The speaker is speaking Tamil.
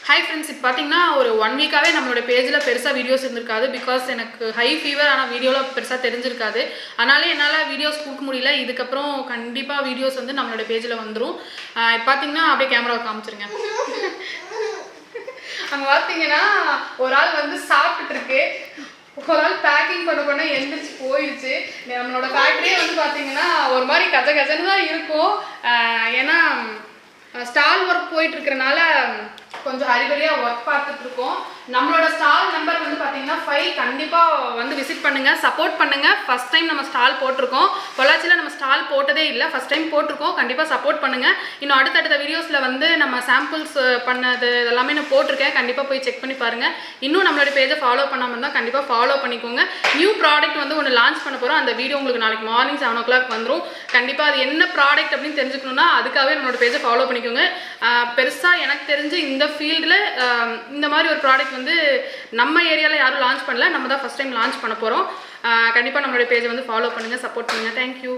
ஹாய் ஃப்ரெண்ட்ஸ், இப்போ பார்த்தீங்கன்னா ஒரு 1 வீக்காகவே நம்மளோட பேஜில் பெருசாக வீடியோஸ் இருந்திருக்காது. பிகாஸ் எனக்கு ஹை ஃபீவர், ஆனால் வீடியோவில் பெருசாக தெரிஞ்சிருக்காது. அதனால என்னால் வீடியோஸ் கொடுக்க முடியல. இதுக்கப்புறம் கண்டிப்பாக வீடியோஸ் வந்து நம்மளோட பேஜில் வந்துடும். இப்போ பார்த்தீங்கன்னா அப்படியே கேமராவை காமிச்சிருங்க. அங்கே பார்த்தீங்கன்னா ஒரு ஆள் வந்து சாப்பிட்டுருக்கு, ஒரு ஆள் பேக்கிங் பண்ண எந்திரிச்சு போயிடுச்சு. நம்மளோட ஃபேக்ட்ரியே வந்து பார்த்தீங்கன்னா ஒரு மாதிரி கஜன்னு தான் இருக்கும். ஏன்னா ஸ்டால் ஒர்க் போயிட்டு இருக்கிறனால கொஞ்சம் ஹரிபரியாக ஒர்க் பார்த்துட்ருக்கோம். நம்மளோட ஸ்டால் நம்பர் வந்து பார்த்தீங்கன்னா 5. கண்டிப்பாக வந்து விசிட் பண்ணுங்கள், சப்போர்ட் பண்ணுங்கள். ஃபஸ்ட் டைம் நம்ம ஸ்டால் போட்டிருக்கோம். பொள்ளாச்சியில் நம்ம ஸ்டால் போட்டதே இல்லை, ஃபஸ்ட் டைம் போட்டிருக்கோம். கண்டிப்பாக சப்போர்ட் பண்ணுங்கள். இன்னும் அடுத்தடுத்த வீடியோஸில் வந்து நம்ம சாம்பிள்ஸ் பண்ணது இதெல்லாமே நான் போட்டிருக்கேன். கண்டிப்பாக போய் செக் பண்ணி பாருங்கள். இன்னும் நம்மளோட பேஜை ஃபாலோ பண்ணாமல் இருந்தால் கண்டிப்பாக ஃபாலோ பண்ணிக்கோங்க. நியூ ப்ராடக்ட் வந்து ஒன்று லான்ச் பண்ண போகிறோம். அந்த வீடியோ உங்களுக்கு நாளைக்கு மார்னிங் 7 o'clock வந்துடும். கண்டிப்பாக அது என்ன ப்ராடக்ட் அப்படின்னு தெரிஞ்சுக்கணுன்னா அதுக்காகவே நம்மளோட பேஜை ஃபாலோ பண்ணிக்கோங்க. பெருசாக எனக்கு தெரிஞ்சு இந்த ஃபீல்டில் இந்த மாதிரி ஒரு ப்ராடக்ட் வந்து நம்ம ஏரியாவில் யாரும் லான்ச் பண்ணல. நம்ம தான் ஃபஸ்ட் டைம் லான்ச் பண்ண போகிறோம். கண்டிப்பாக நம்மளோட பேஜை வந்து ஃபாலோ பண்ணுங்கள், சப்போர்ட் பண்ணுங்கள். தேங்க்யூ.